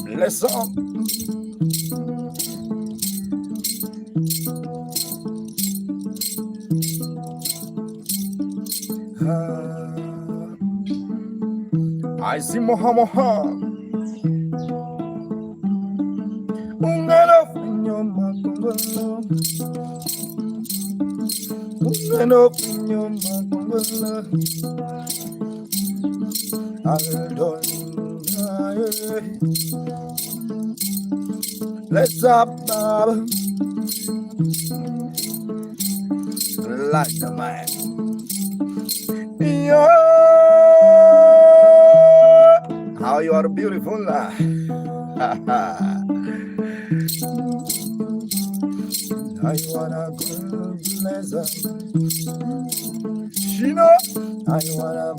Bless up. I see Moha Moha. Ungano finyo makungolo. Ungano finyo makungolo. Let's up, Baba. Like the man. Yeah. How you are beautiful. I wanna go pleasure. Shino. I wanna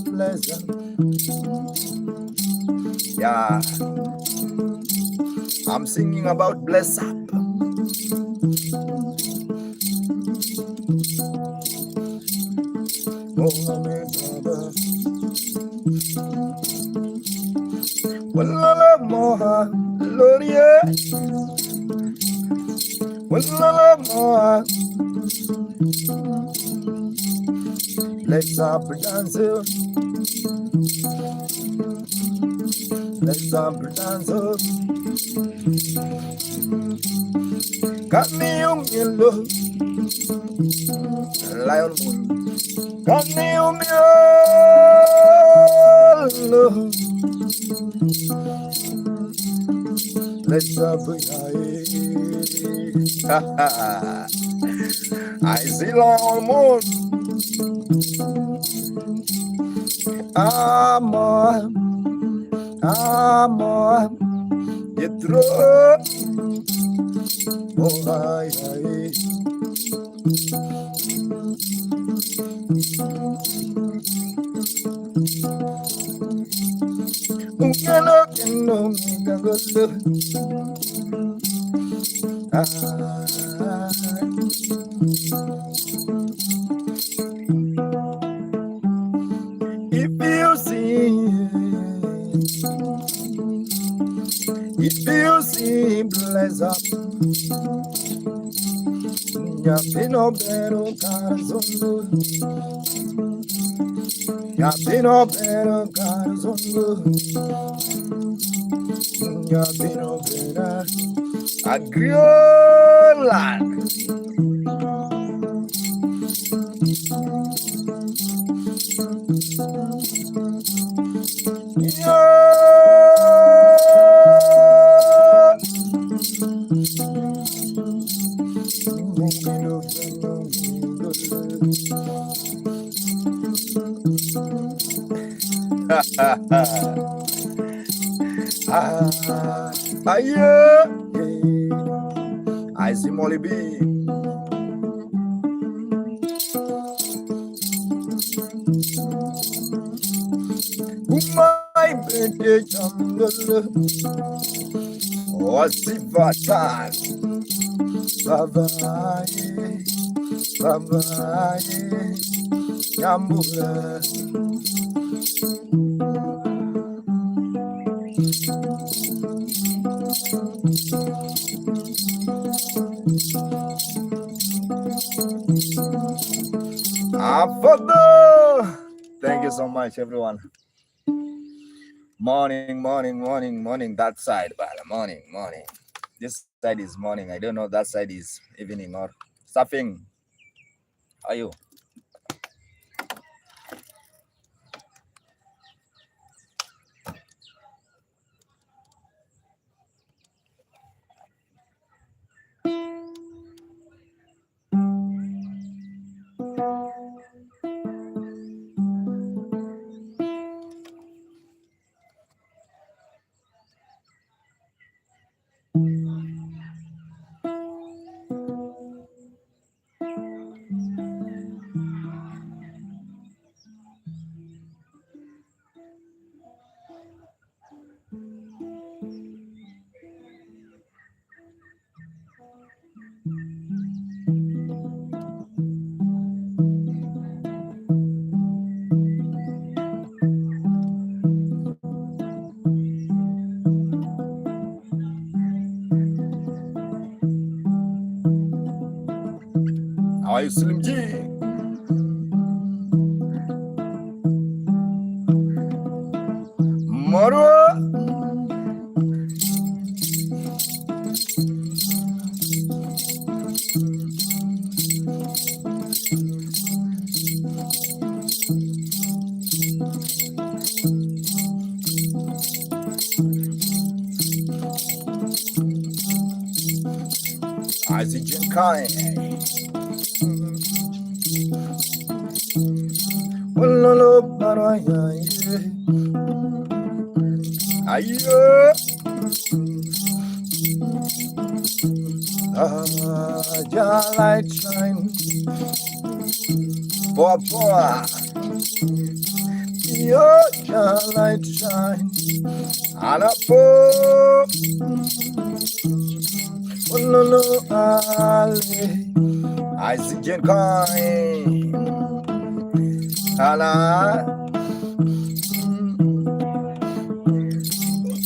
pleasure. Yeah. I'm singing about bless up. Walla moha gloria. Walla moha. Let's up dance. Let's up dance. Got me on yellow. Lion moon. Got me on yellow. Let's up I see long moon. Amor. Amor. You throw. Oh, hi, hi. If you see bless up, Yapino Pero Carzongo, Yapino Pero Carzongo, Yapino Pera Agriola. I see Molly B. My birthday jungle. Oh, see Vatan. Bye-bye. Bye-bye. Yambula. Thank you so much, everyone. Morning, morning, morning, morning. That side, brother. Morning, morning. This side is morning. I don't know that side is evening or surfing. Are you? How are you, Slim G? Marwa. Isaac Jenkai. Walolo paraya. Ayo. Your light shine. Boa. Your light shine. Anapo. Walolo ale. Isaac Jenkai. Ala.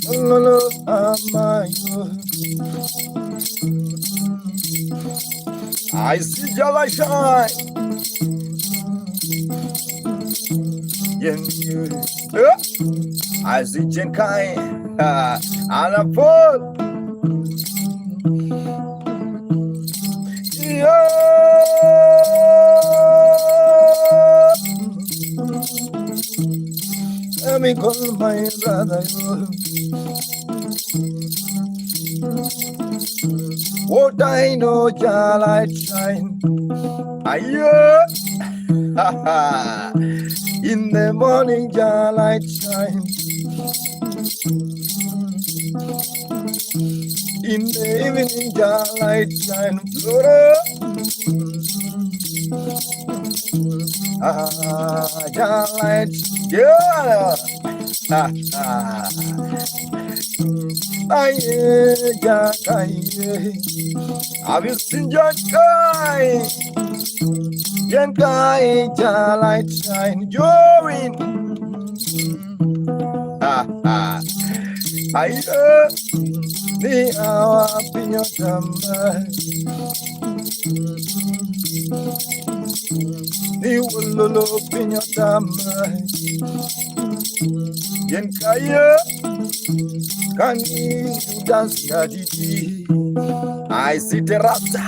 Walolo amayo. I see your light shine. I see Jenkai. Anapol. Let me call my brother. What I know, your light shine. Ayo. In the morning, your light shine. In the evening, your light shine. Your light, yeah. Have you seen your guy? Jenkai, your light shine. You're in. I the hour in your summer. The will in your summer. Jenkai, can you dance Nyatiti? I see the rasta.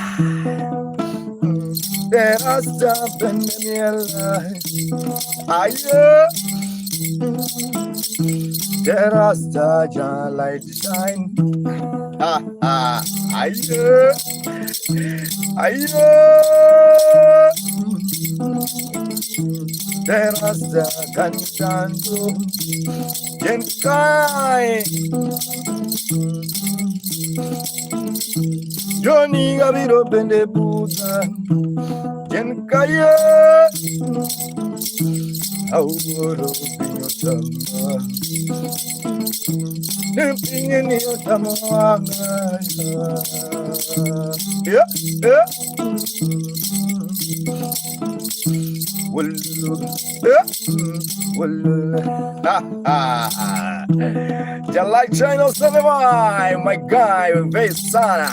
The rasta Benemiela. The rasta your light shine. The rasta cantando. Jenkai. Johnny Gabiro Bende Buddha. Jenkai. How would open your summer? Nipping in your summer. Yeah. The light channel 7, my guy, Vesana.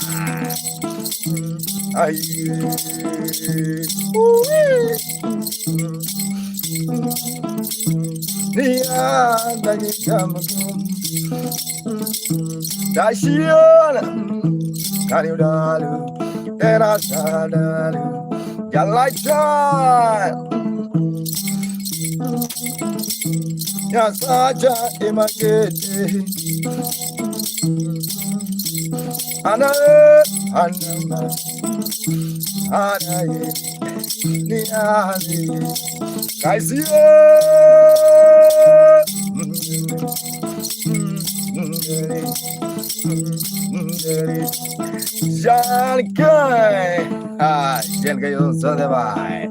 Dashiana, Kanidalu, Terasadalu, Jalacha, Yasaja, Imagete, Anna, Anna, Anaye, Niali, Kaisia, Jankai, Jankai, so the vai.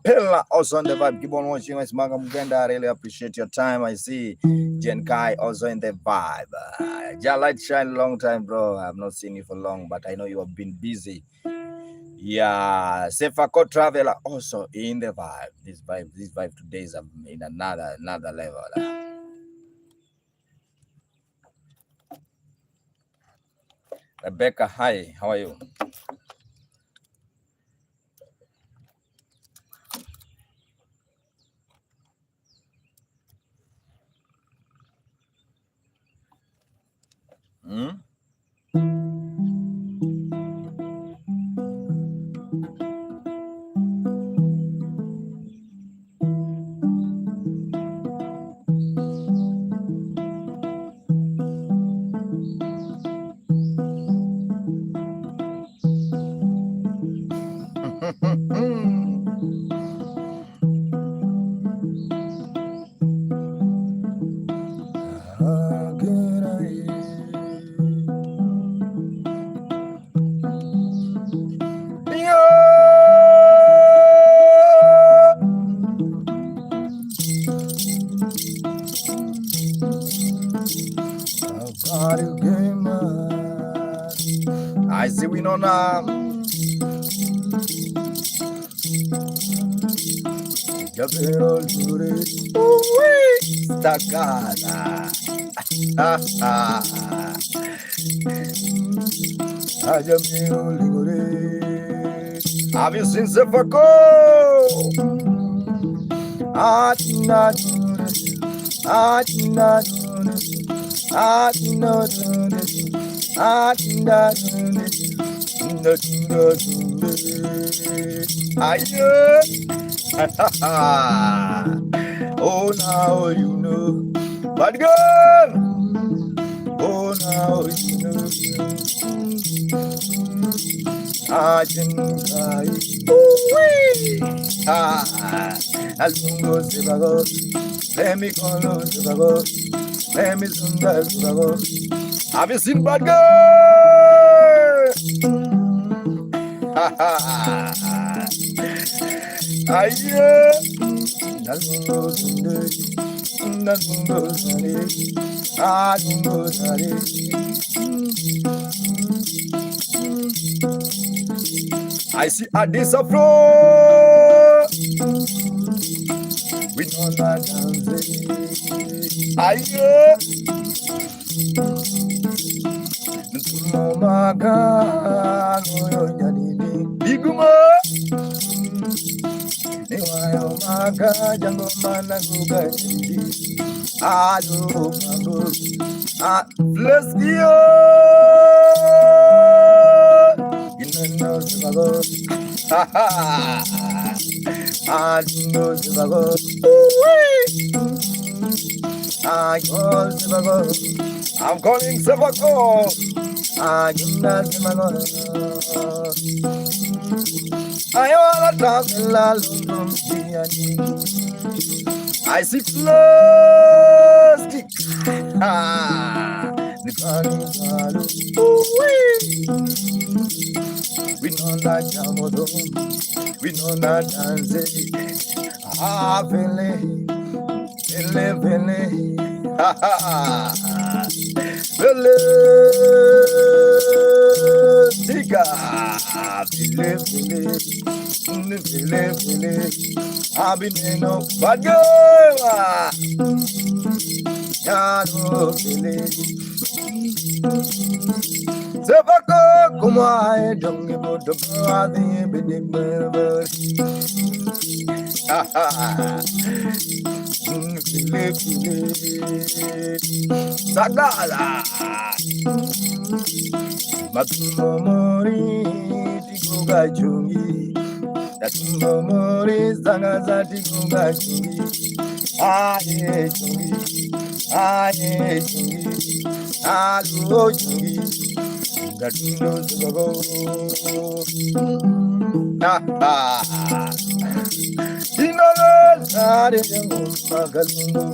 Pella also on the vibe. Keep on watching. It's Maga Mugenda. I really appreciate your time. I see Jen Kai also in the vibe. Light shine long time, bro. I've not seen you for long, but I know you have been busy. Yeah, Sefako Traveler also in the vibe. This vibe today is in another level. Rebecca, hi. How are you? I see we know now. Stacada. Have you seen Sefako? Oh, now you know, but girl, oh, now you know. Let me go, let me have you seen bad girl? I see a disapproach. We don't dance. Biguma. Let's go. I'm calling Sefako. I see flowers. We know that jamodo, we know that dance. Vele, ha ha, vele, diga, vele, abineno, bad girl. Yano Kili. Zabako Kumai Dongi Botabadi Bidik Berber. Sagala Matumori Tikuga Jungi Tatumori Zagaza Tikuga Jungi Aye Jungi Aye Jungi Alu Jungi Gatuno Zubago Inolazare Magalungu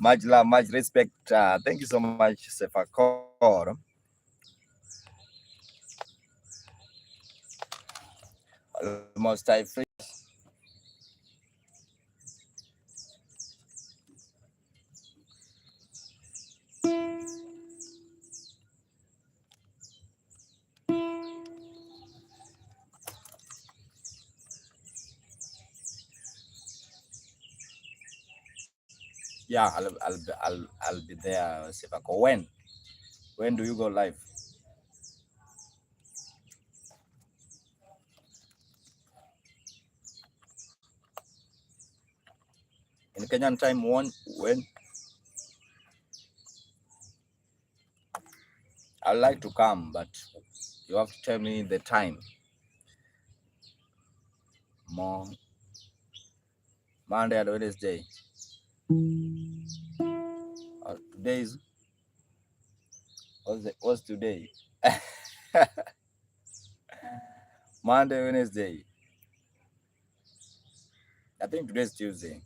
Much love, much respect. Thank you so much, Sefakor. Almost time free. Yeah, I'll be there, Sefako. When do you go live? In Kenyan time, when? I'd like to come, but you have to tell me the time. Monday and Wednesday. Today is what's today? Monday, Wednesday. I think today's Tuesday.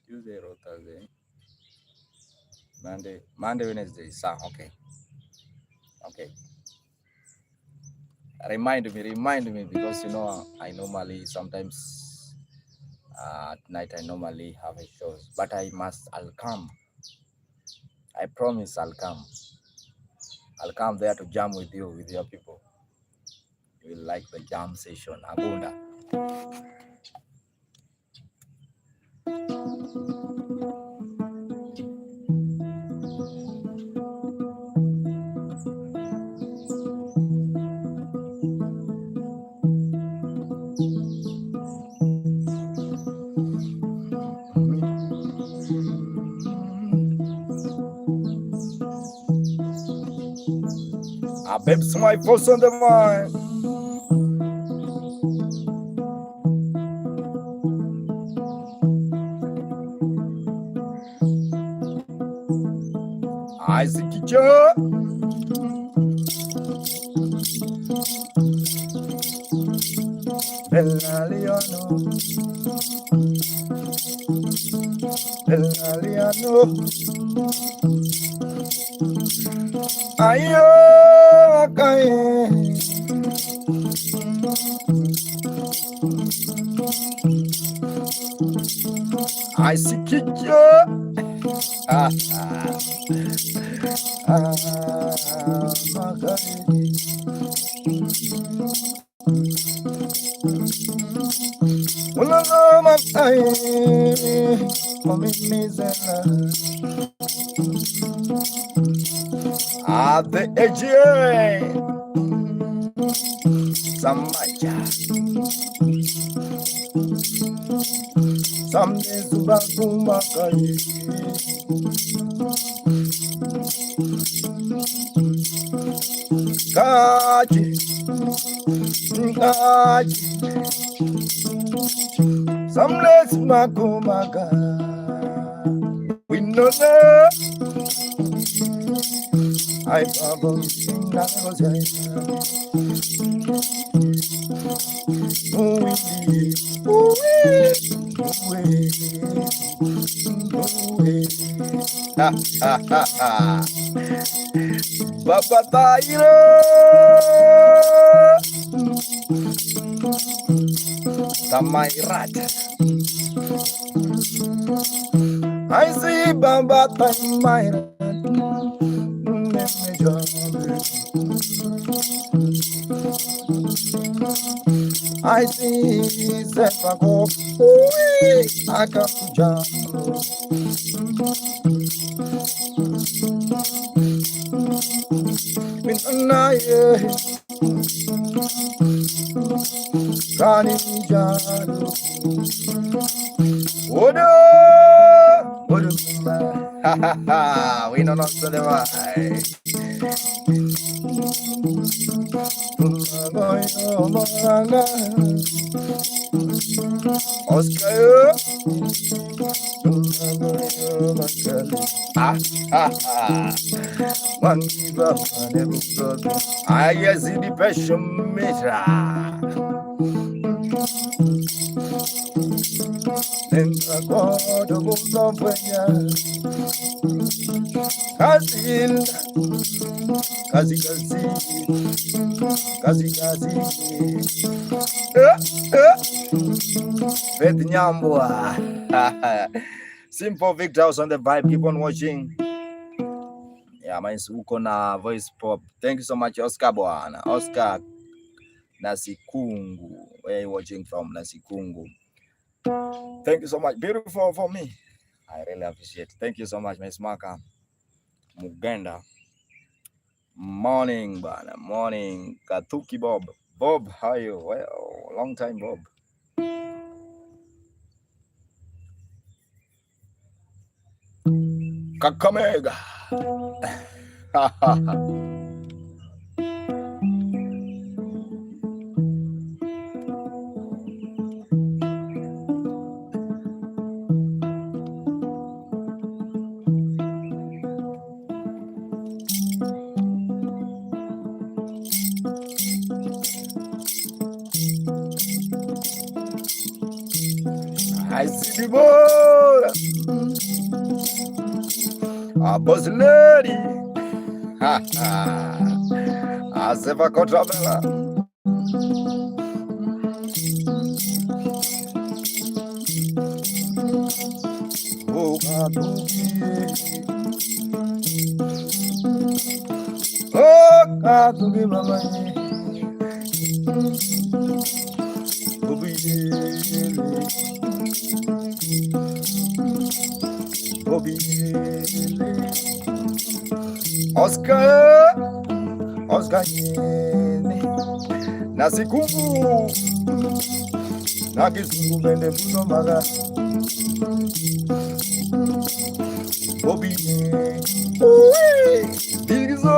Tuesday or Thursday. Monday, Wednesday. Okay. Okay. Remind me because I normally sometimes at night I normally have a shows, but I'll come. I promise I'll come. I'll come there to jam with you, with your people. You will like the jam session, Agunda. Babes, my force on the mind. I see teacher. Bellaliano. Ayo, kaye. I see teacher. The AJ Samaya Samne Subakuma Kai Kaji Samne Subakuma Kai We know that I probably Baba Tairo Tamairat. I see Bamba Tamairat. I see Zepago. I come to jam. We don't know the why. Oscar. I guess the pressure meter. Faith Nyambwa. Simple Victors on the vibe. Keep on watching. Yeah, my uko na voice pop. Thank you so much, Oscar Bwana. Oscar Nasikungu. Where are you watching from? Nasikungu. Thank you so much. Beautiful for me. I really appreciate it. Thank you so much, Miss Maka Mugenda. Morning, Bana. Morning. Katuki Bob. Bob, how are you? Well, long time, Bob. Kakamega. I see the boy. A boss lady. Ha ha. As if I could travel. Oh, God, to be my money. Oscar Nasikungu Nakisungu bende puno maga Bobby Digizo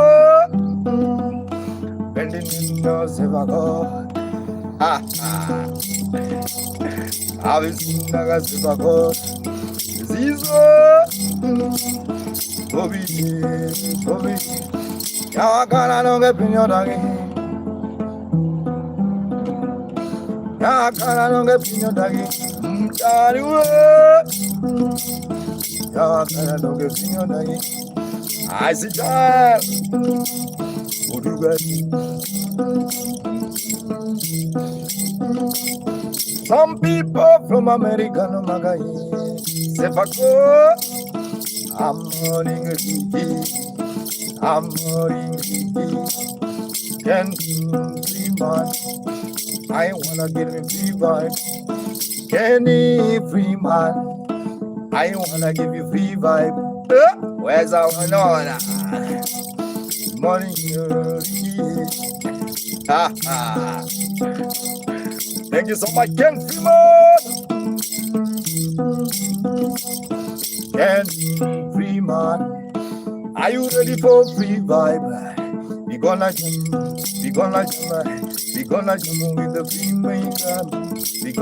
bende nino sevago Ha ha Avisunga sevago Zizo Bobby Yawakana no get pinyo dagi Yawakana no get pinyo dagi Mtariwe Yawakana no get pinyo dagi I see that Some people from America no magai Sefako I'm morning I'm morning Can free man I wanna get a free vibe Kenny free man I wanna give you free vibe Where's our Nona? Morning Ha ha Thank you so much Ken Freeman Ken Freeman Are you ready for free vibe? We gonna jam, we gonna jam, we gonna jam with the free maker. We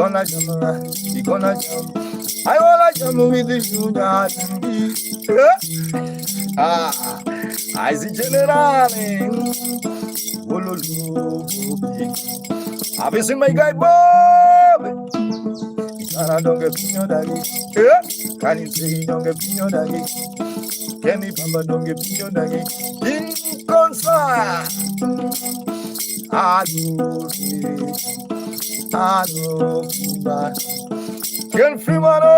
gonna jam. I wanna jam with the sugar. I see generale. Have you seen my guy Bob? I don't get pinyo dagi. Can you say don't get pinyo dagi? Kenny Bamba don't get pinyo dagi. In concert. Can Frimano,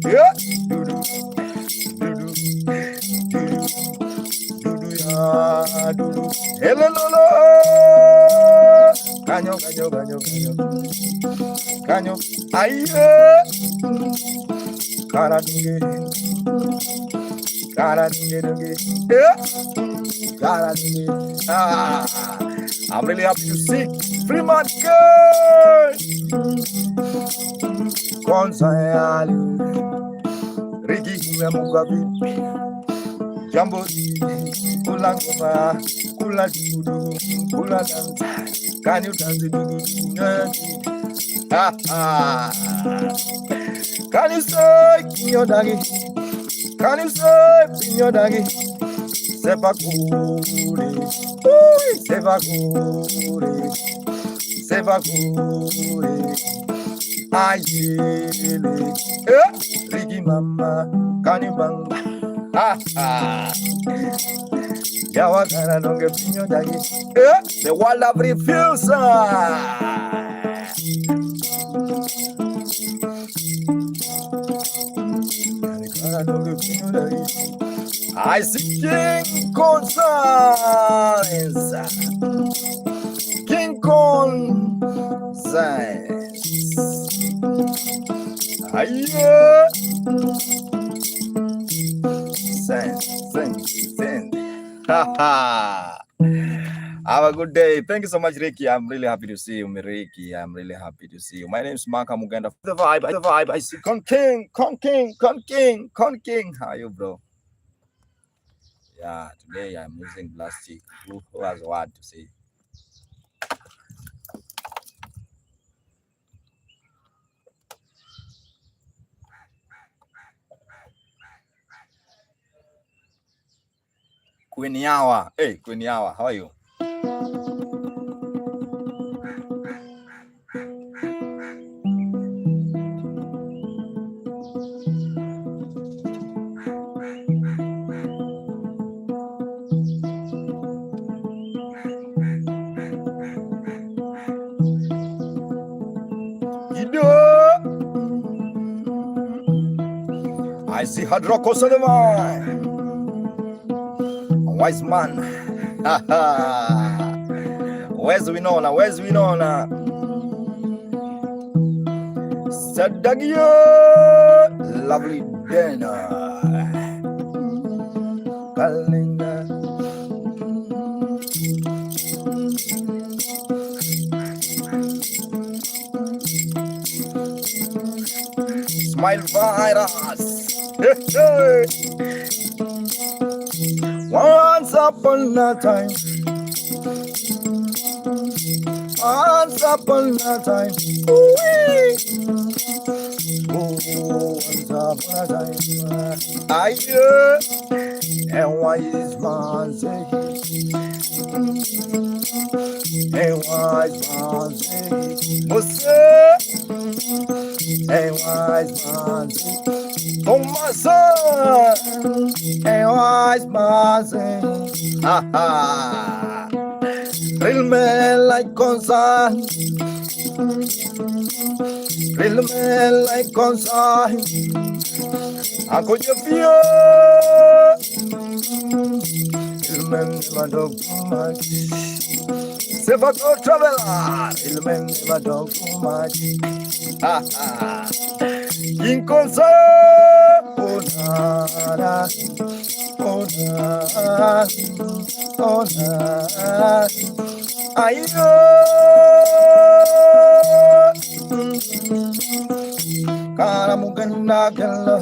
yeah, hello, canyo, aye, yeah. I'm really happy to see Freeman girl. Konsayali, Rigi Mugabi, Jambo, Kulanguma, Kula Dudu, Kula Dance. Can you dance it? Can you say in your doggy? Can you say in your doggy? Sebakure, Sebakure, Ayele, Rigi Mama, Kanibang, Yawagara don't get in your daggy, the wall of refusal. I see King Gonzalez. King Gonzalez. Aye. Send. Have a good day. Thank you so much, Ricky. I'm really happy to see you, Ricky. I'm really happy to see you. My name is Maka Muganda. The vibe. I see Con King. How are you, bro? Yeah, today I'm using plastic. Who has what to say? Queen Yawa. Hey, Queen Yawa, how are you? I see Hadroko Solomon. Wise man. Where's Winona? Sadagio. Lovely dinner. Kalinga. Smile virus. Once upon a time. Once upon a time. Once upon a time. I hear. And why is man saying? And why is man saying? And wise man, oh my son, and wise man, ha ha. Real man like concern, real man like concern. I could you feel? Real man never dog too much. Never go traveler, real man never dog too much. Inconsa, oh na, ayo, cara muganda gala,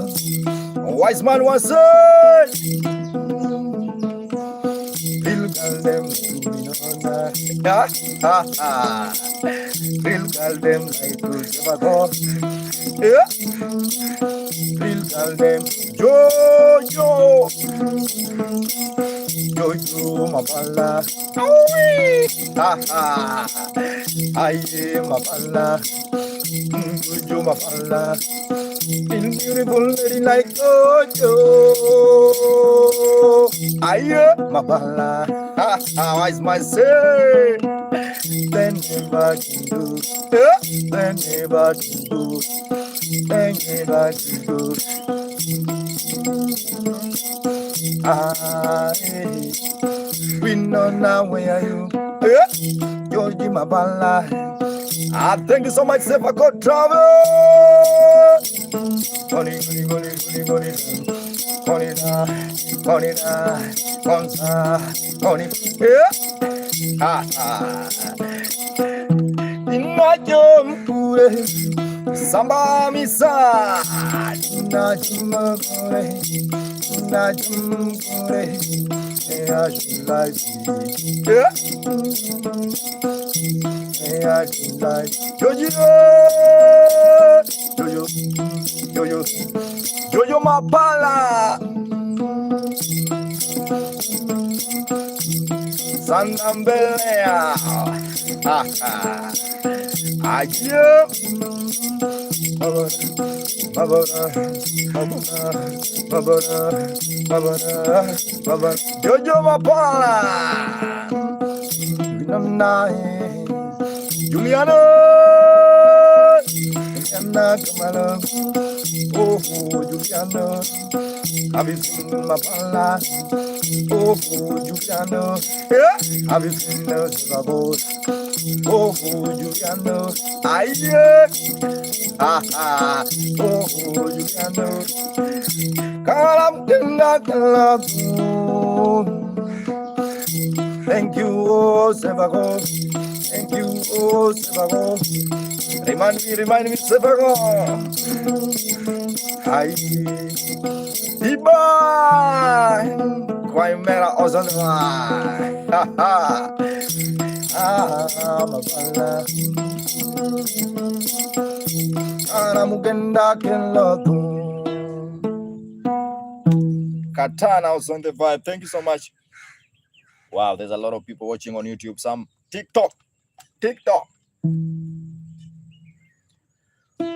wise man was say, real girl them, real girl them like to never go. Yeah. Real girl them Jojo Mapala. Ha ha. Aye Mapala. Jojo Mapala. Beautiful lady like Jojo. Aye, Mabala. How is my say? Then never do. Then never do. Then never do. We know now where you. Georgie Mabala. Thank you so much, sir, for good travel. Honey, yeah. Inajompure samba misa inajumpure Jojo Mapala Sandambelea Ayo Jojo Mapala Juliano Kamala oh Juliano have you seen Mapala oh Juliano have you seen the Sabos oh Juliano aye oh Juliano Kalam thank you oh Sevago thank you oh Sevago remind me Sevago hi Iba Kwai mera ozanwa Mabala Ana mugenda kenlotu Katana was on the vibe. Thank you so much. Wow, there's a lot of people watching on YouTube. Some TikTok.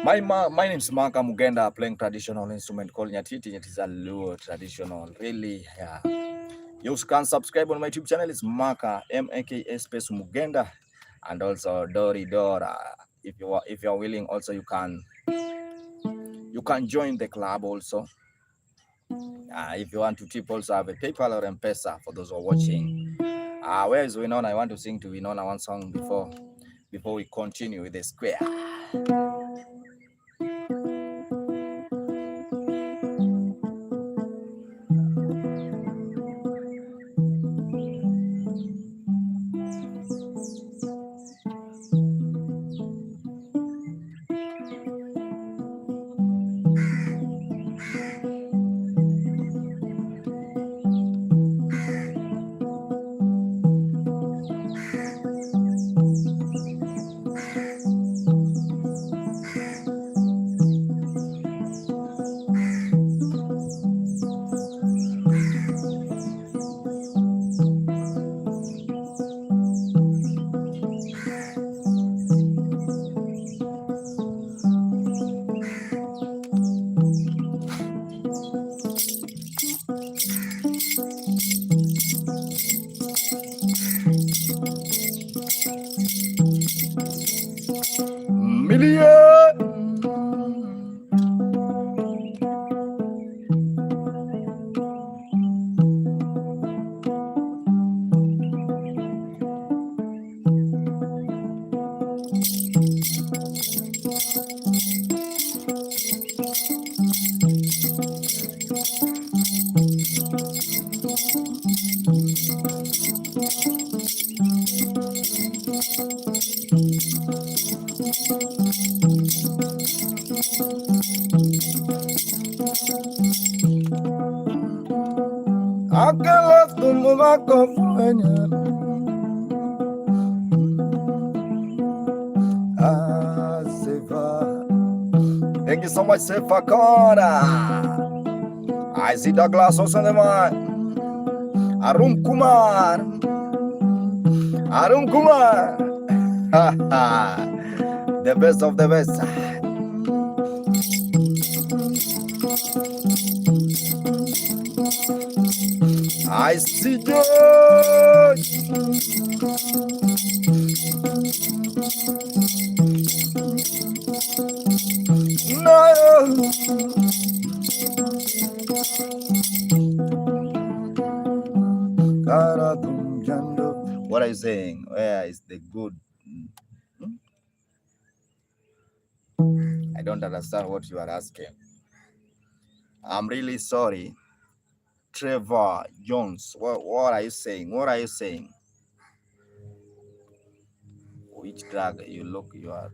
My name is Maka Mugenda, playing traditional instrument called Nyatiti. It is a Luo traditional. Really, yeah. You can subscribe on my YouTube channel. It's Maka M-A-K-A space Mugenda, and also Dori Dora. If you are willing, also you can join the club also. If you want to tip, also have a PayPal or M-Pesa for those who are watching. Where is Winona? I want to sing to Winona one song before we continue with the square. Thank you so much, Sefa Kora. I see Douglas also on the mind. Arun Kumar. The best of the best. I see George. What are you saying? Where is the good? I don't understand what you are asking. I'm really sorry. Trevor Jones, what are you saying? What are you saying? Which drug you are?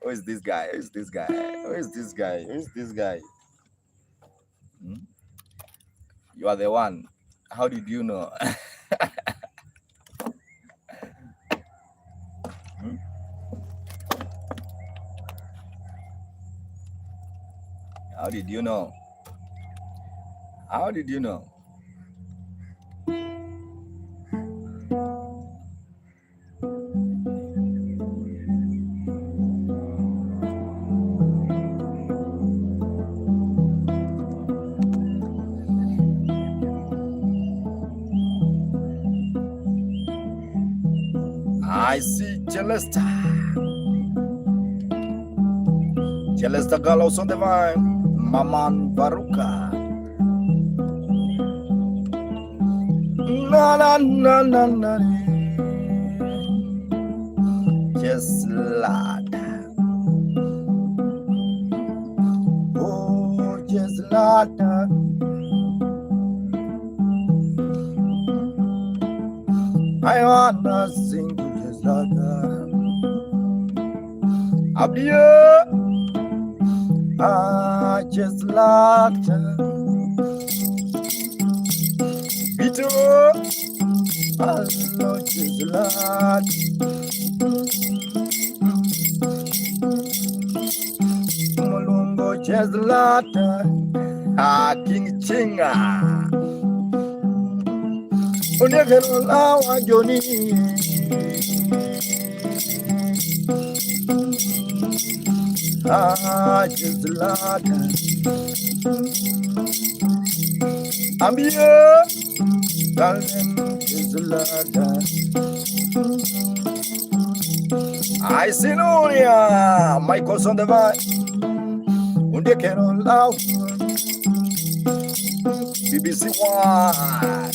Who is this guy? Who is this guy? Who is this guy? Who is this guy? You are the one. How did you know? How did you know? How did you know? I see Celesta. Celesta Galos on the vine. Maman Baruka. Na na na na na. Just lad. Oh, just lad. I wanna sing to just lad. Abia. I just lad. Vito. Hello, just lad. Mulumbo just lad. King Chinga. Unegelo lawa Johnny. Just lad. I'm here. Darling, just lad. I see Nuria. Michael's on the vine. Unegelo lawa. BBC One.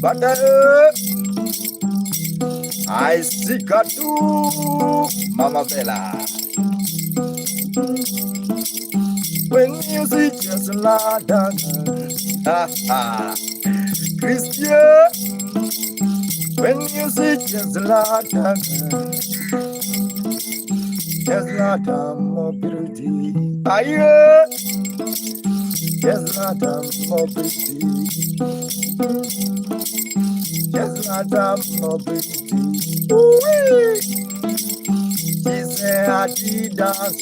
But I see Katu, Mama Bella. When you see just Lada, Christian. When you see just Lada, just Lada mobility. Aye. Just not a mobility. Just not a mobility. She say I did dance.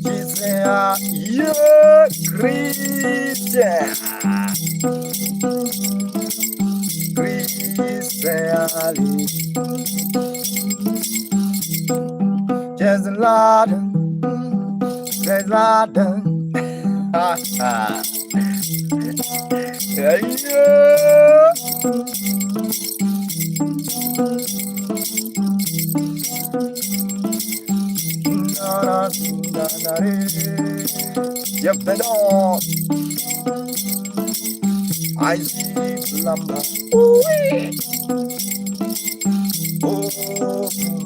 She say yeah, Christian. Christian. Just not. Just not. Yeah. Yep, the dog. I see lumber. Oh,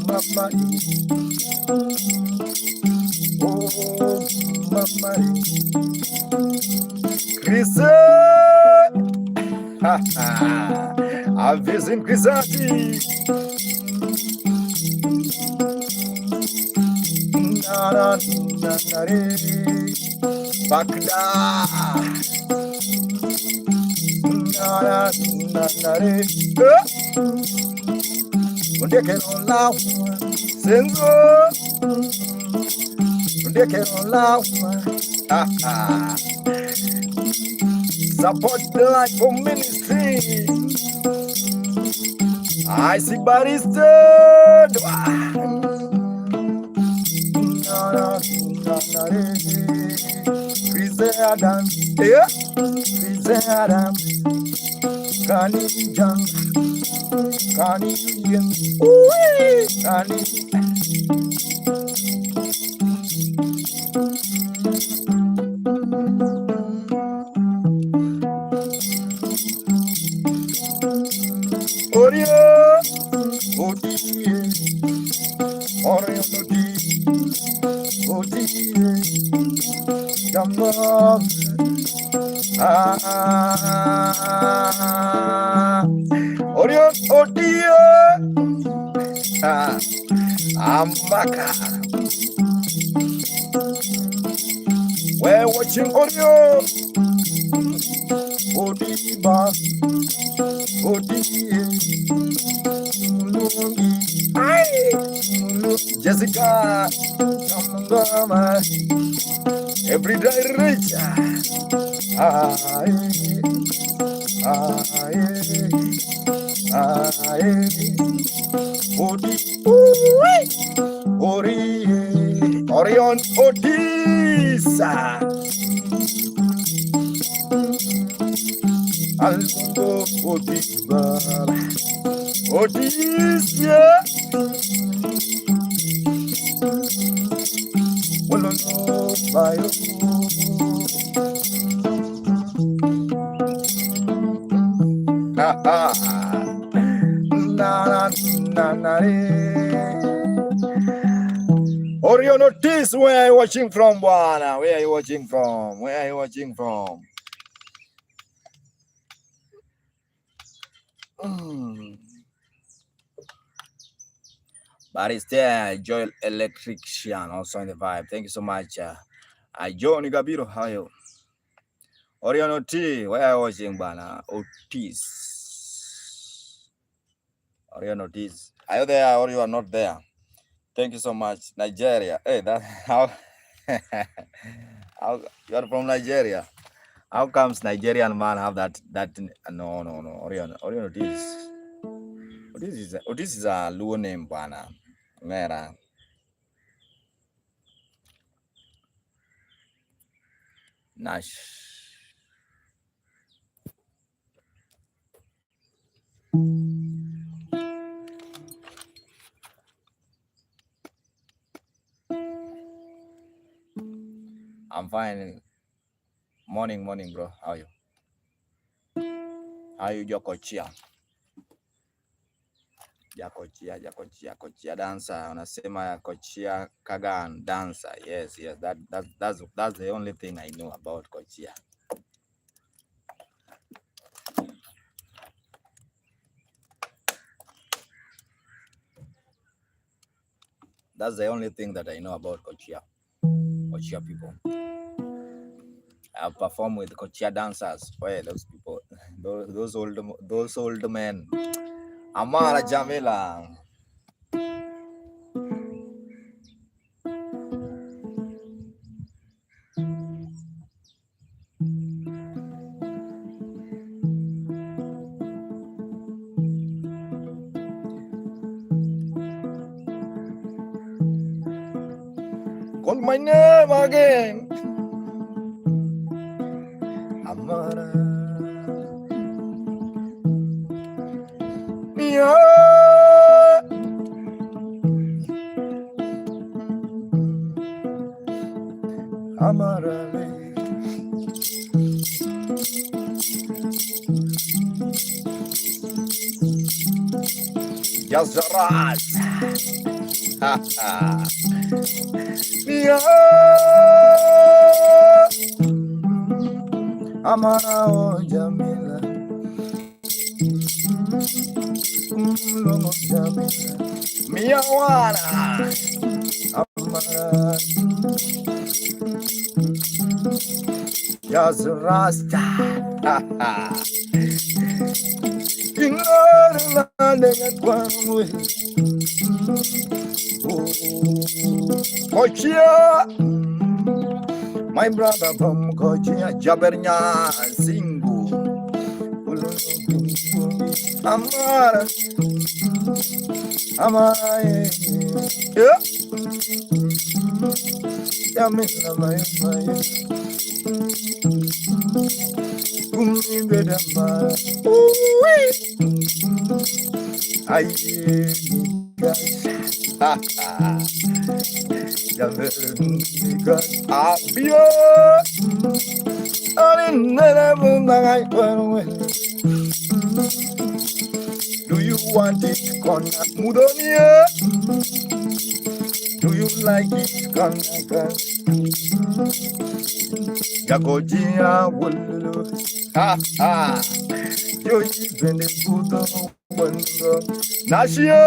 mama. Oh, mama. Chris. I'm visiting Chrisati. Bakda. Undekero lawa. Sengo. Undekero lawa. Support the life for ministry. I see barista. Adam, yeah, Adam, Kani Jang, Kani Yang, Kani. Oria, Odi, Oria, Odi, Jamam, Orion, Odia, Amaka. We're watching Orion, Odiba, Odi. Jessica, every day rich. Orion Odisa. Almundo Odisa. Odisa. Well, no, bio. Orion Otis, where are you watching from, Buana? Where are you watching from? Where are you watching from? But it's there, Joel Electrician, also in the vibe. Thank you so much. Johnny Gabiro, how are you? Orion Otis, where are you watching, Buana? Otis. Orion Otis. Are you there or you are not there? Thank you so much. Nigeria. Hey, that how you are from Nigeria? How comes Nigerian man have that no Orion Otis is a Luo name, bana. Mera. Nash. I'm fine. Morning, bro. How are you? How are you, Jokochia? Jakochia dancer. Unasema Kochia Kagan dancer. Yes. That's the only thing I know about Kochia. That's the only thing that I know about Kochia people. I've performed with Kochia dancers. Where those people, those old men. Amara Jamila. Call my name again. Amara. Yeah. Amara. Just a rat. Amara o Jamila, Longo Jamila, Miawana, Amara, Just Rasta, Kochia, my brother from Kochia, Jabernya, Singu, Amara, Amaye, yeah, Yamina, my, Umidama, I do you want it, Kona Mudonia? Do you like it, Kona? Yakojia Wulu. Ha ha. You even the good one. Nashia.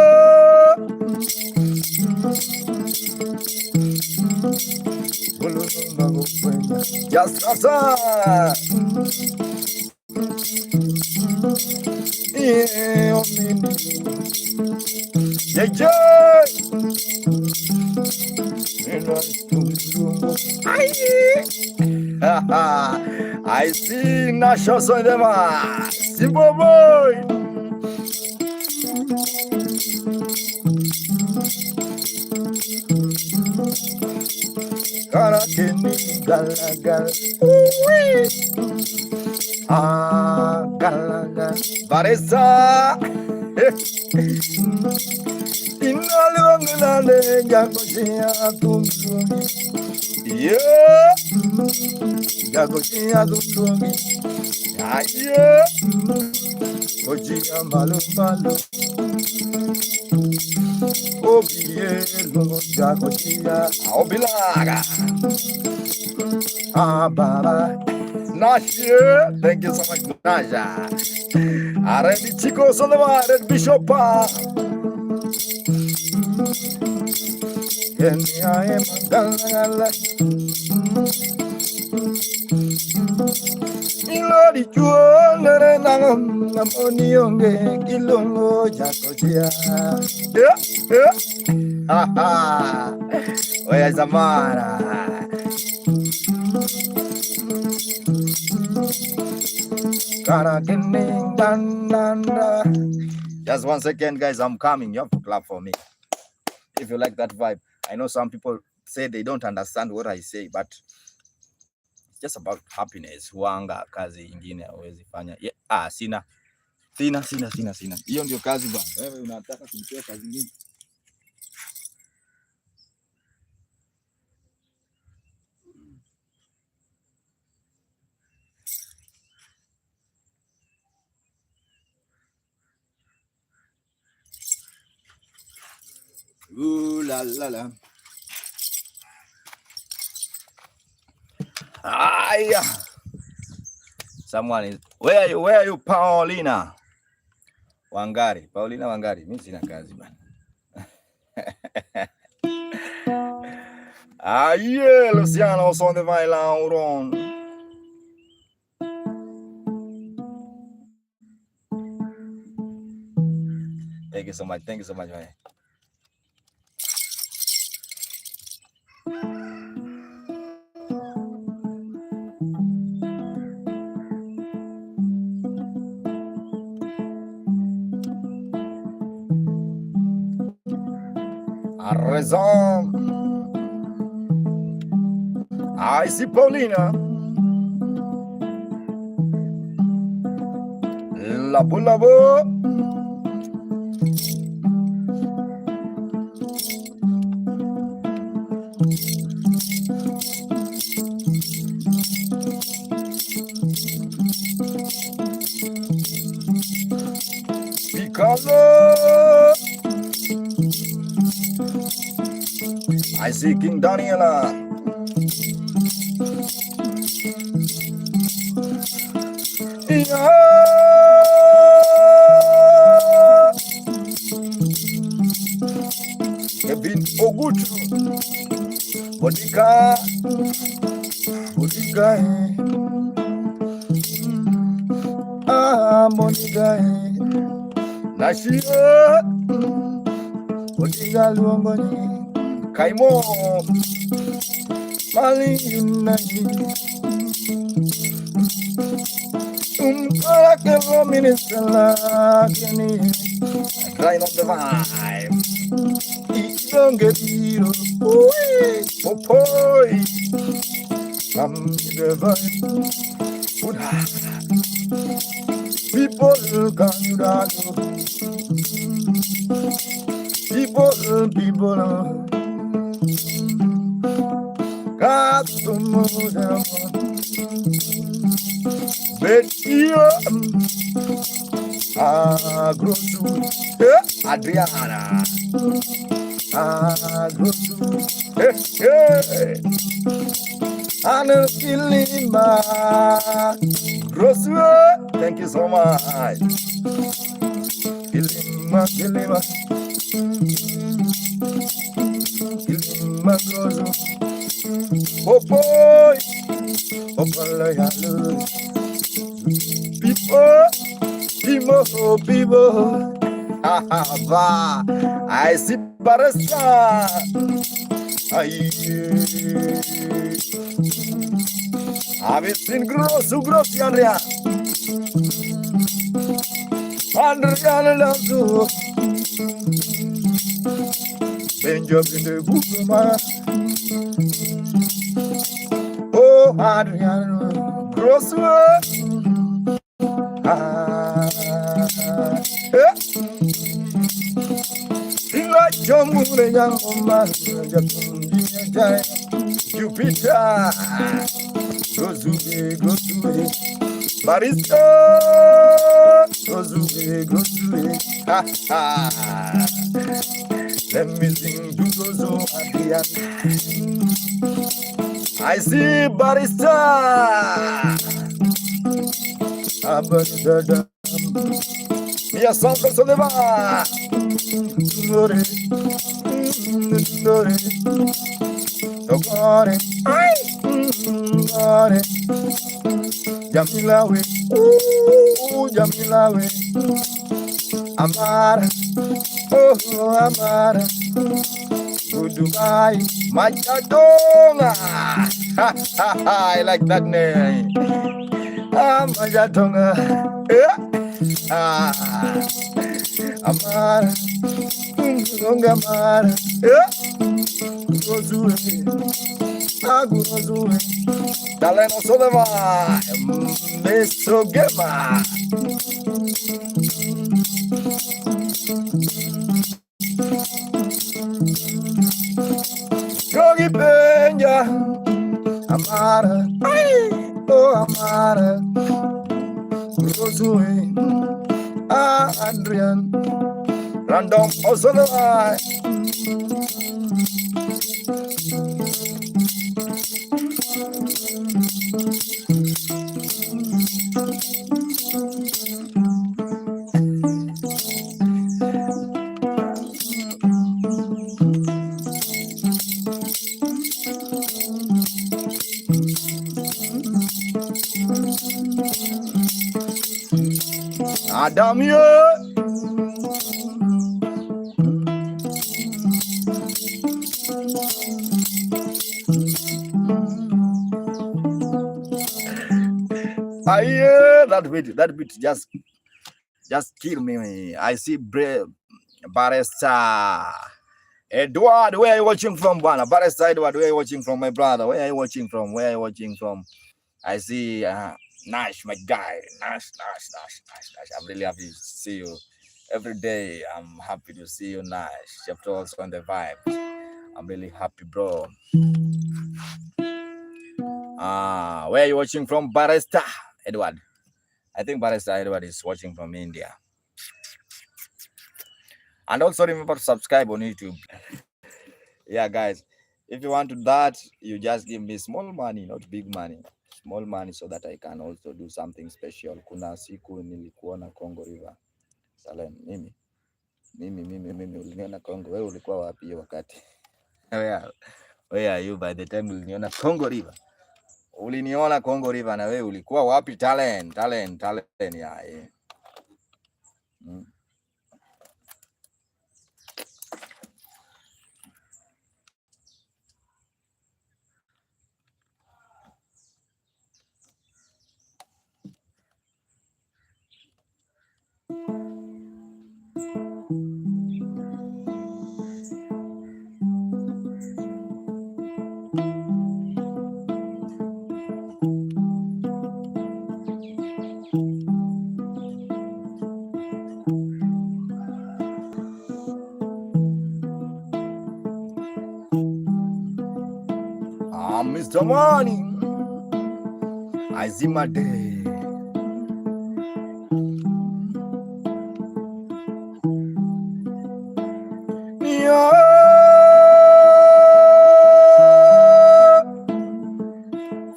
Just asa. Yeah, I see Nasha Sondema, Simple boy. Karakeni galagal, galagal, Baresa. Inalunginale Gagosia Tumsumi. Yeah, Gagosia Tumsumi. Yeah, Ojia Malu Malu. Obie Lungo Gagosia. Obilaga. Baba. Nasha, thank you so much, Nasha. Already chicos on the water, Bishop. And I am a gala. Ilori chuo namoni yonge kilongo jakotia. Yeah. Ha. Oya Zamara. Just 1 second, guys. I'm coming. You have to clap for me if you like that vibe. I know some people say they don't understand what I say, but it's just about happiness. Wanga kazi ingine hawezi fanya. Yeah, sina. Hiyo ndio kazi bwana. Wewe unataka kumtoa kazi nyingine? Ooh la la la. Someone is where are you Paulina Wangari? Paulina Wangari, mimi sina kazi bana. Yeah, Luciano on the violin. Thank you so much, man. Raison. I see Paulina. Labo. Because I see King Daniela. Kevin Ogutu. Bodika. Monica. Nashia. Bodika Luongoni. Kaimo Malina Para que lo ministra la Right on the vibe. Don't get hero. Oh boy. Come the vibe. Good. People can you that. People. Got to move them. Bet you. Grosu. Adriana. Grosu. Hey. I'm feeling my Grosu. Thank you so much. Kilima. Kilima Grosu. Oh boy. Oh boy. People. I see Barista. I've seen gross, Andrea. Andrea loves to Benjamin the Bookman. Oh, Adriano, gross. Jumble young woman, Jupiter, Gozuke, Barista, Gozuke, let me sing to Gozo I see Barista, Abadada, Mia Santo Soleva. Jamilawe, Jamilawe, Amara, oh Amara, Goodbye, Majadonga. I like that name. Majadonga. Amara, Amara, Aguzue, Taleno Soleva, Meso Gema. Yogi Benja, Amara, oh Amara, Rosue, Adrian, Random Osoleva. Adam, I hear that beat just kill me. I see Barista Edward, where are you watching from, Bwana? Barista Edward, where are you watching from, my brother? Where are you watching from? I see Nash, my guy. Nash. I'm really happy to see you. Every day, I'm happy to see you, Nash. Chapter also on the vibe. I'm really happy, bro. Where are you watching from, Barista Edward? I think Barista Edward is watching from India. And also remember to subscribe on YouTube. Yeah, guys. If you want to that, you just give me small money, not big money. Small money so that I can also do something special. Kuna siku nilikuona Congo River. Salem, mimi uliniona Congo. Wewe ulikuwa wapi hiyo wakati? Where are you by the time uliniona Congo River? Uliniona Congo River na wewe ulikuwa wapi? Talent. Yeah. Mr. Money. I see my day. Yeah.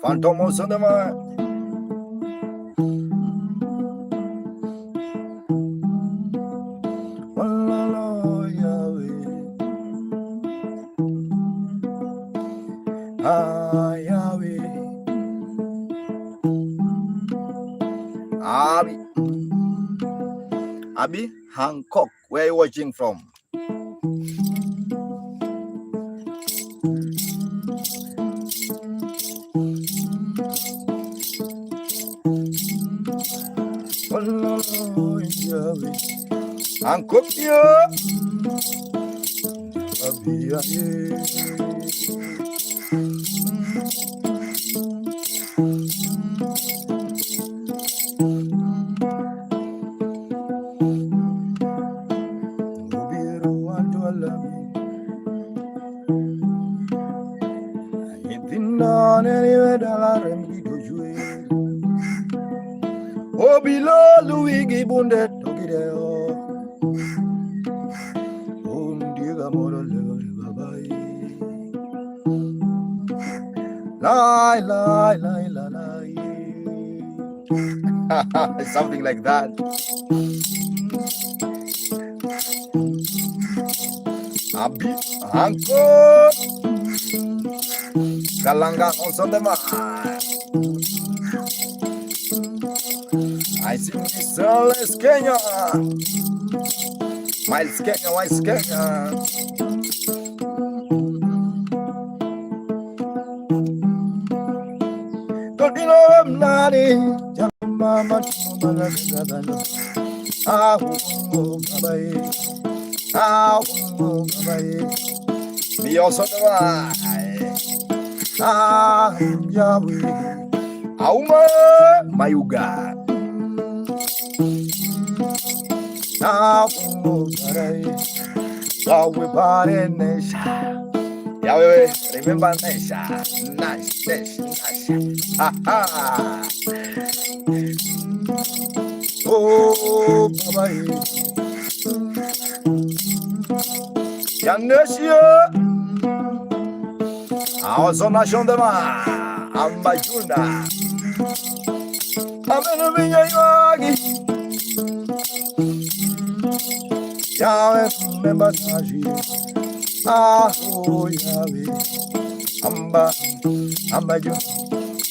Phantomos on the mind. Abi Hancock, where are you watching from? Hancock, yeah. Abi, oh, below Louis Gibundet, Tokideo. Oh, Diga Moro, bye. Lie, lie, lie, lie, lie. Something like that. Abi, Hanko, Kalanga also the man. I see Miles Kenya. Miles Kenya, Miles Kenya. Don't you know I'm not in? Mama, me also the Yahweh, Auma, Mayuga. Yahweh, Bari Nesha. Yahweh, remember Nesha. Nash, ha ha. Oh, Baba, Yanesia. I was on a show them. I'm by Juna. I'm in a Yagi. Yahweh, remember Naji. Oh, Yahweh. Amba Juna.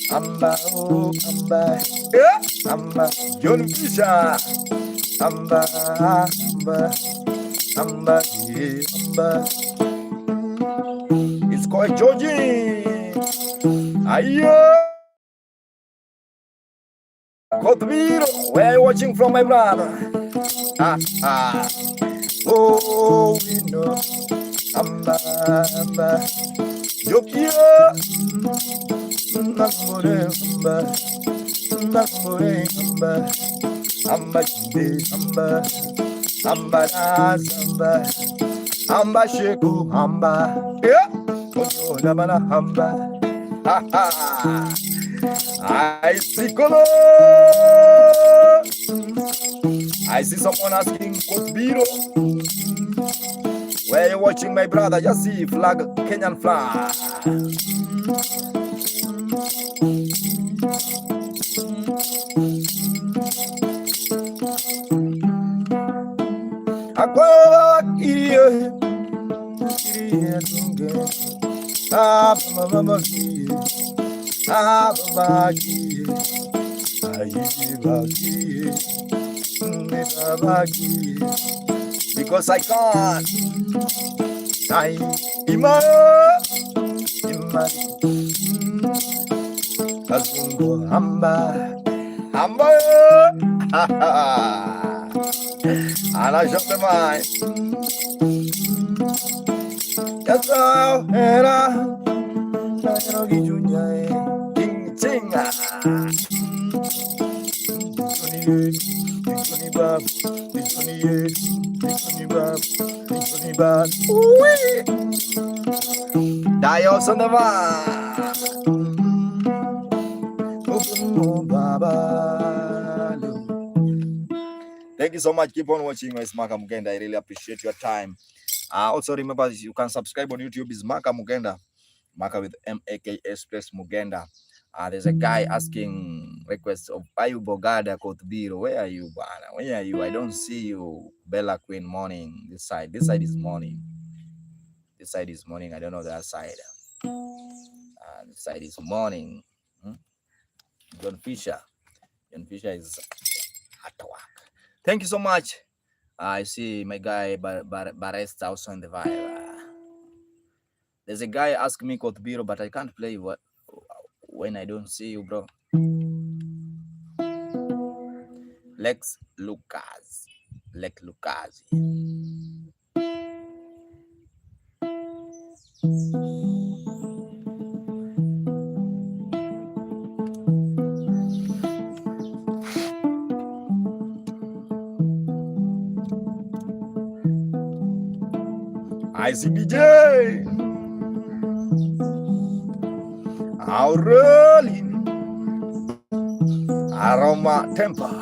Amba, oh, Amba. Yeah, Amba. John Fisher. Amba. It's called Georgie. Ayo. Kotmiro, where are you watching from, my brother? Oh, we know. Amba. Yokia. Nakore, Amba, Amba Sheku, Amba, yeah, Namana, Amba, I see color. I see someone asking Kotbiro, where are you watching, my brother? Just see flag, Kenyan flag. Because I can't. Ima Kazungo Hamba Ana Jopemai Yasao Era Narogi Junyai King Chinga Dios on the man. Thank you so much. Keep on watching my Maka Mugenda. I really appreciate your time. Also remember you can subscribe on YouTube. Is Maka Mugenda, Maka with M-A-K-S plus Mugenda. There's a guy asking requests of Ayu Bogada Kotbiro. Where are you, Bana? Where are you? I don't see you. Bella Queen morning. This side is morning. This side is morning. I don't know that side. This side is morning. John Fisher is at work. Thank you so much. I see my guy Baresta also in the vibe. There's a guy asking me Kotbiro, but I can't play when I don't see you, bro. Lex Lucas. I see DJ Aurelin Aroma Temper.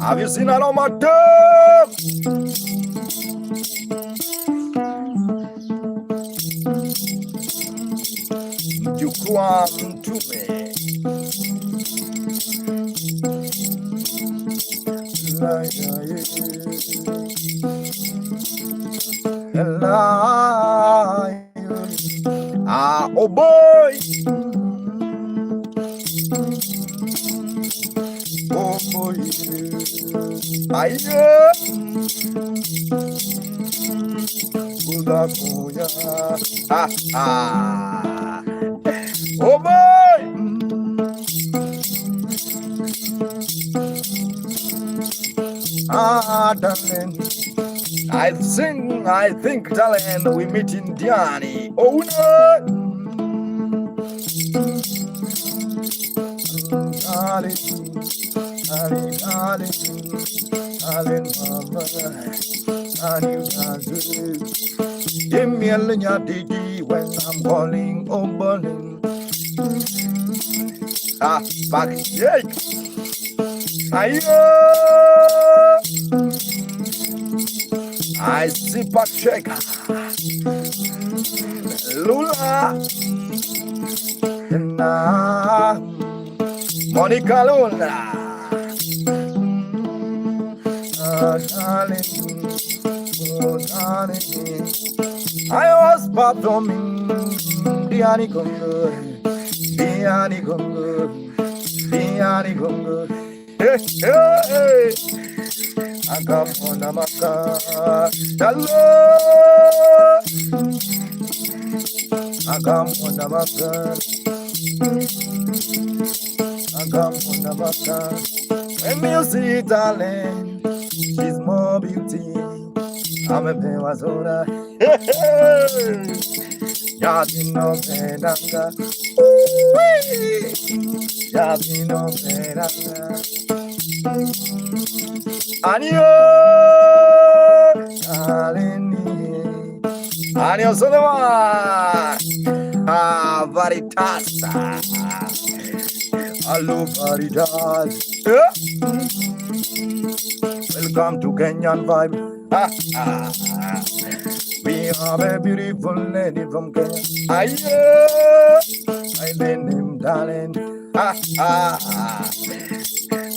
Have you seen Aroma Temper? Jukwaa Mtume. Oh boy. Oh boy. Oh boy. Darling. I think, darling, we meet in Diani. Oh no. Darling, mama. Give me a Nyatiti when I'm calling, oh burning. Back shake. I see back shake. Lula. Monica Luna. Darling. I was performing Diani Congo. Hey. I come on a maka. Hello. I come on a maka. When you see darling, she's more beauty. I'm a pewazora. Yabino Penanga. Yabino Penanga. Anio Aleni. Anio Sonoma. Varitas. Hello, Varitas. Welcome to Kenyan vibe. We have a beautiful lady from Kenya. I name him darling.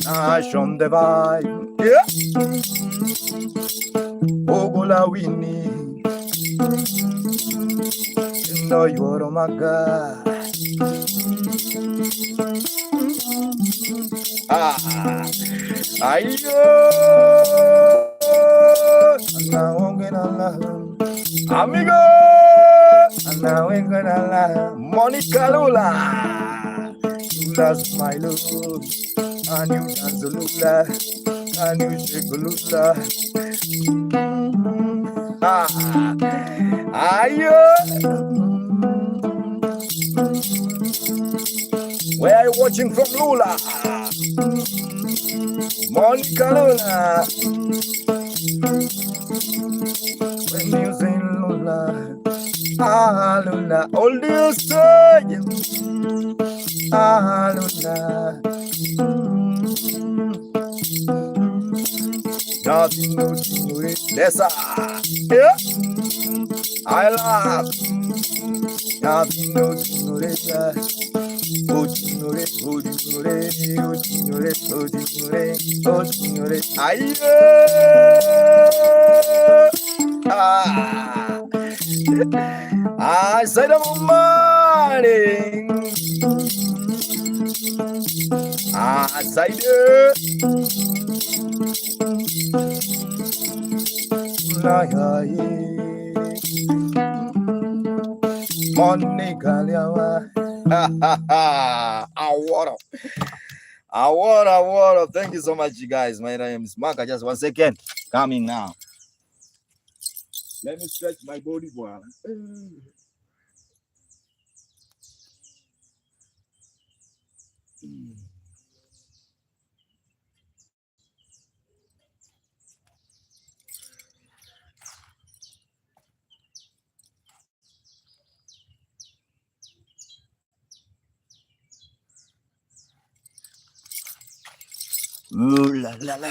Nation the vibe. Ogola Winnie. No, you're my God. Amigo, Monica Lula, Lula's my love, and you dance Lula, and you shake Lula. Where are you watching from, Lula? Monica Luna. When you say Luna, Luna, all the same. Luna. Nothing to it. That's yeah. I love. Nothing to it. I said I'm money. I said money Galiawa. Awara. Thank you so much, you guys. My name is Mark. Just 1 second. Coming now. Let me stretch my body, boy. Ooh la la la.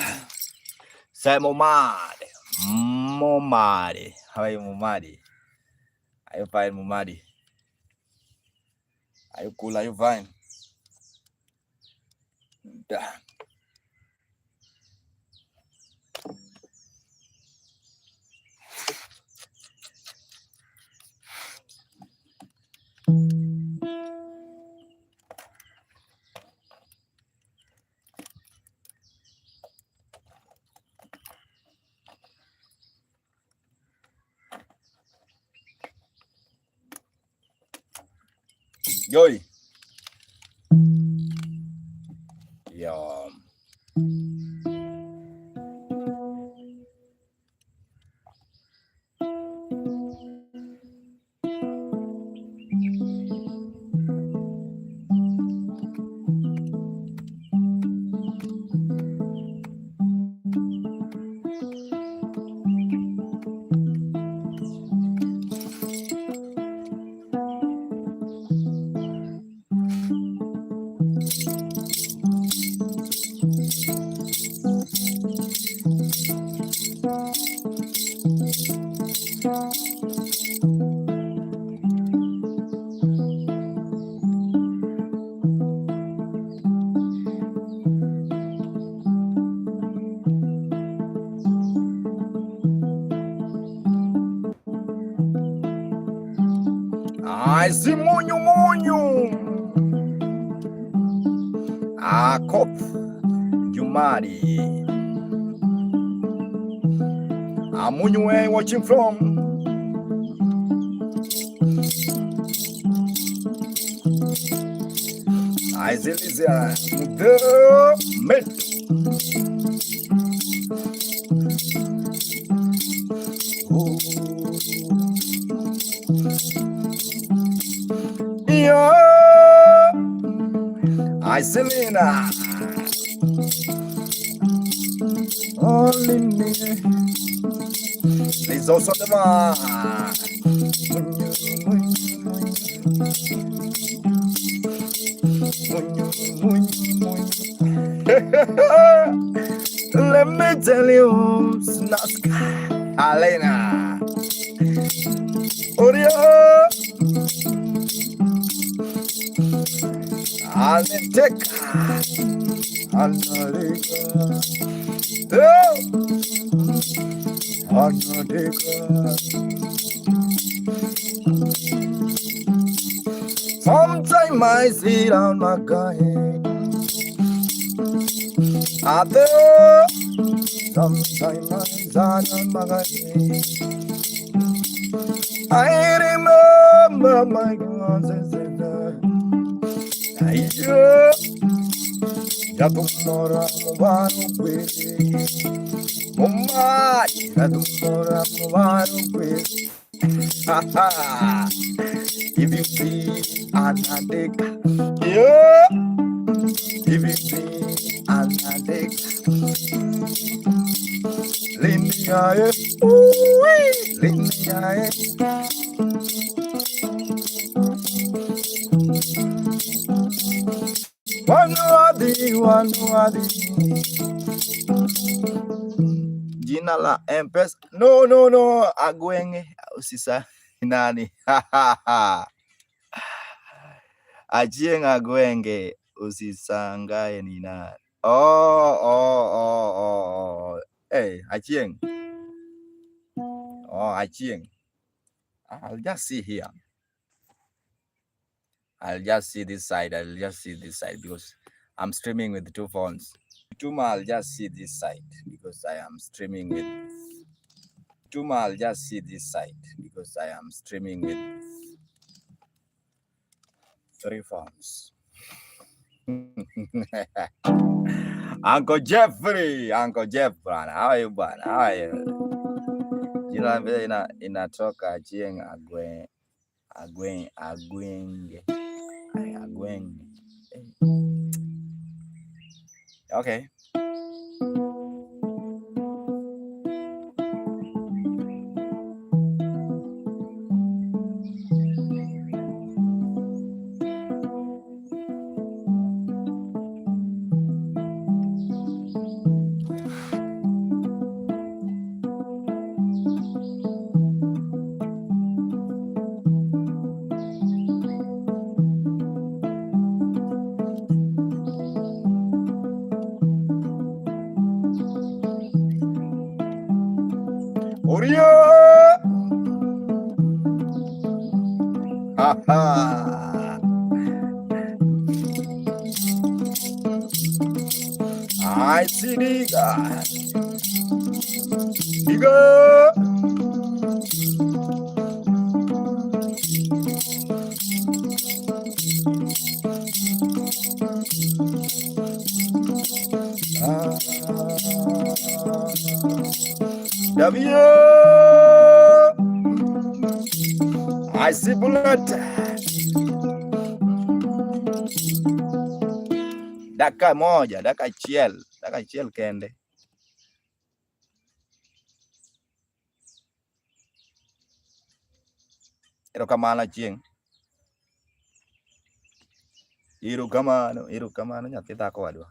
Say Momadi. How are you, Momadi? Are you fine, Momadi? Are you cool? Are you fine? Yoi. Yo. Ai, esse monho. Cop. Jumari. Monho where watching from. I say, the met. I Selena. Only me. Please also the man. Let me tell you, Snaska. Alena. Oreo. Aneteka. Anareka. Sometimes I sit on my guy. Sometimes I sit on my guy. I remember my God. Ya tumora mubano kwe, mumma ya tumora mubano kwe. If you see anadeka, Divisi Anadik Lindiae Ooh Lindiae Wanuadi Jina la Mpesa no Agwenge usisa nani Achieng Agwenge usisangae ni nani. Oh. Hey, Achieng. Oh, Achieng. I'll just see here. I'll just see this side because I'm streaming with 2 phones. Tuma, I'll just see this side because I am streaming with 3 phones. Uncle Jeffrey, how are you, bwana? How are you? Jina vile inatoka Achieng Agwenge. Okay. Oria! I see Diga. I see bullet. Daka moja, daka chiel kende. Erokamano Achieng. Erokamano nyathi dhako wadwa.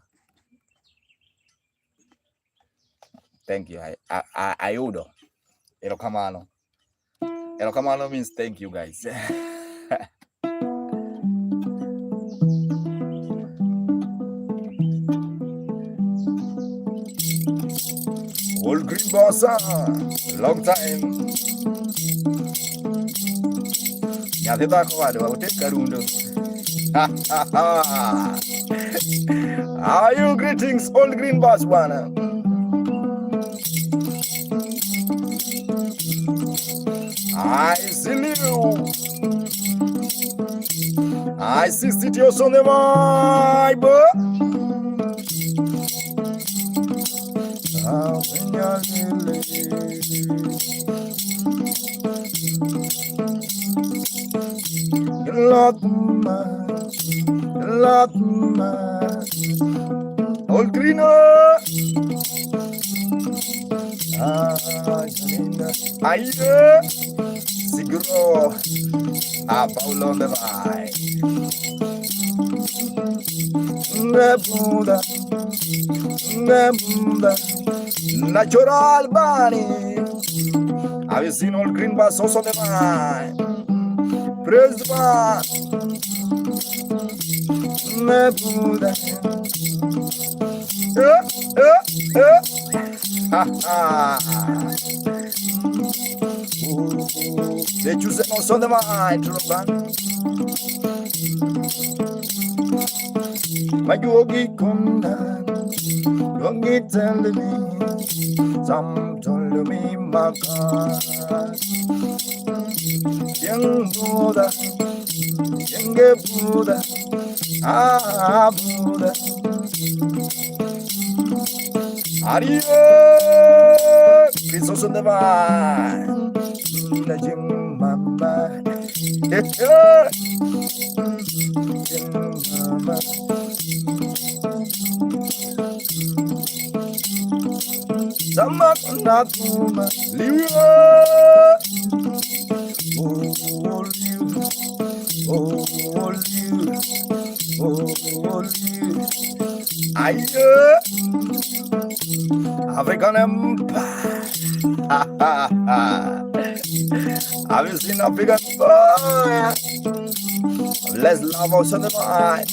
Thank you. Ayudo. Erokamano. Erokamano means thank you, guys. Old green boss, long time. Nyathi dhako wadwa otek karundo. How are you? Greetings, old green boss, bwana. I see you. I see studios on the vibe. Old greener. Aide. Siguro. Paulo on the right. Nebuda. Natural bunny. Have you seen old green bus also on the right? Praise the man. Nebuda. They choose them also on the mind, Mayogi Kunda, Yogi tell me, some told me Maka, young Buddha, young Buddha, Buddha. Ariye, Christos on the vine, Jim Mama, Jim Mama. Nakuma Liu. Oh Liu. Oh Liu. Oh Liu. Aye. African Empire. Have you seen African boy? Let's love us on the mind.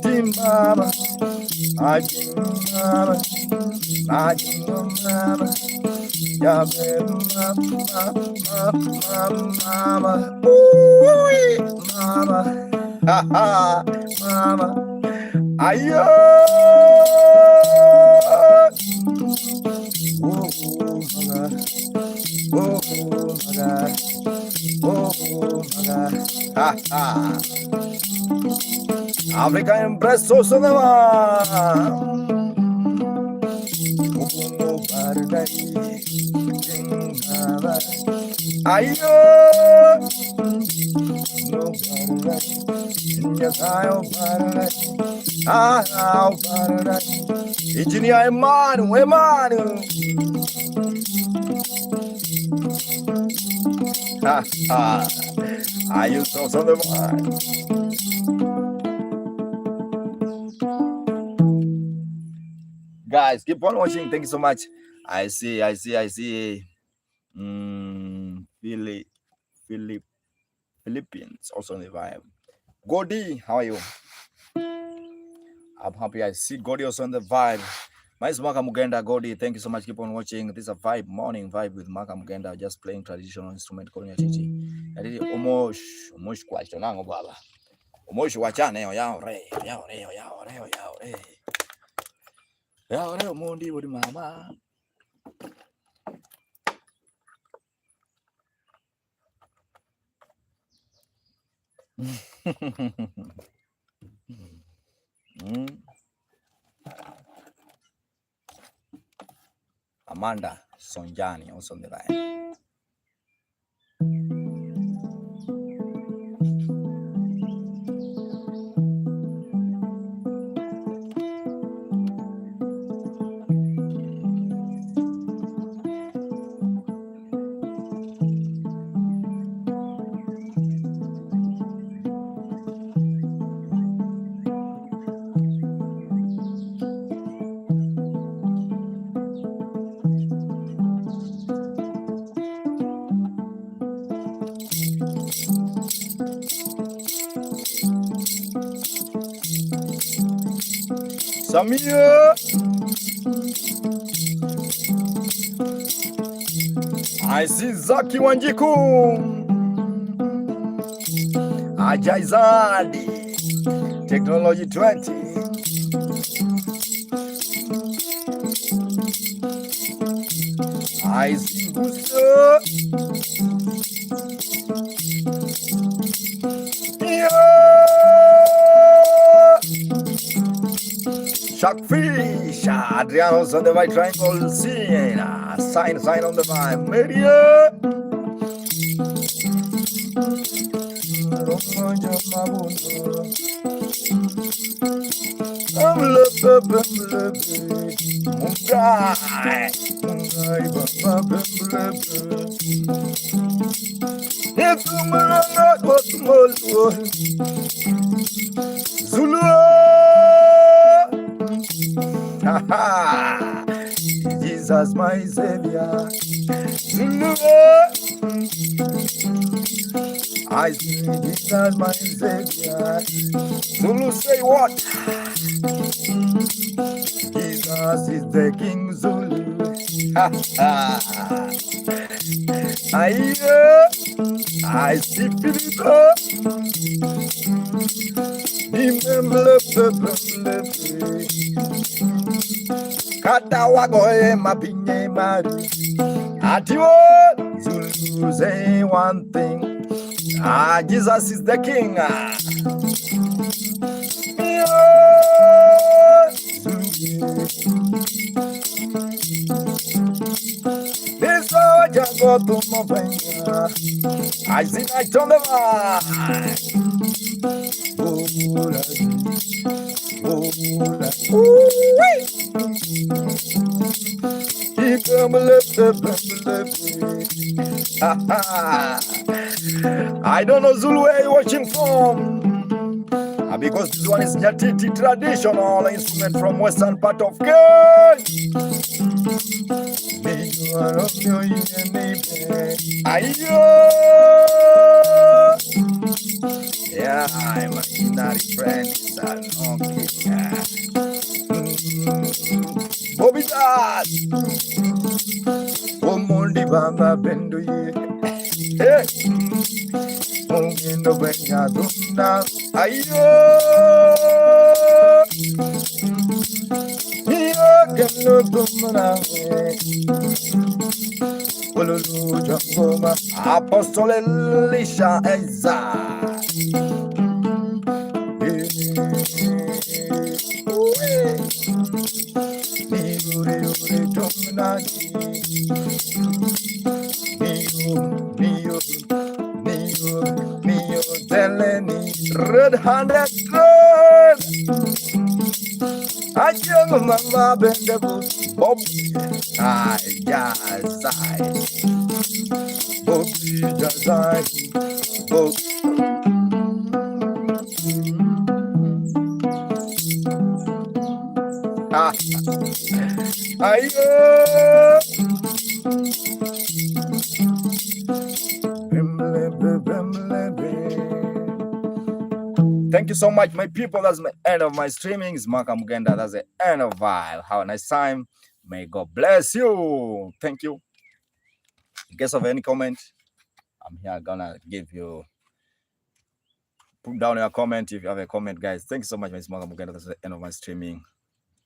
Team mama, I team mama, I team mama, ya mama, ooh, mama, ha ha, mama, ayo. Oh my God. Oh my God. Ha ha. Africa Empress Sosanama. Ayo. Engineer Emanu. Ha ha. Ayo Sosanama. Guys, keep on watching. Thank you so much. I see. Philippines also on the vibe. Godi, how are you? I'm happy. I see Godi also on the vibe. My name is Maka Mugenda. Godi, thank you so much. Keep on watching. This is a vibe, morning vibe with Maka Mugenda, just playing traditional instrument called Nyatiti. Nyatiti, omosh kwacho nango baba. Omosh wachane yao re. Yao re omondi wodi mama. Amanda Sonjani also on the line. Samia. I see Zaki Wanjiku. Ajaizadi. Technology 20. I see Gusto. Sharkfish, Adriano's on the white triangle, Siena, sign on the vibe, Maria. Zulu. Jesus, my Savior. I see Jesus, my Savior. Zulu, say what? Jesus is the King Zulu. I see Philippa. Katawagoe mapinye maru. Atiwo Zulu say one thing. Jesus is the King. This soldier go to Mopenya. I see night on the line. I don't know Zulu where you're watching from. Because this one is Nyatiti traditional instrument from western part of Kenya. Yeah, I'm imaginary friends and okay. Bobby Dad. Omondi bamba bendo ye. Hey. Mungendo benya duna. Ayo. Yo kendo gumana. Ululu jangoma. Apostole Elisha Eza. Red-handed girl, I young mama bendable Bobby, I jazz, Bobby jazz, Bobby. Thank you so much, my people. That's the end of my streaming. It's Maka Mugenda. That's the end of Vibe. Have a nice time. May God bless you. Thank you. In case of any comment, I'm here gonna give you. Put down your comment if you have a comment, guys. Thank you so much, Mr. Maka Mugenda. That's the end of my streaming.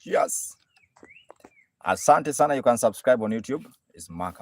Yes. Asante sana. You can subscribe on YouTube. It's Maka.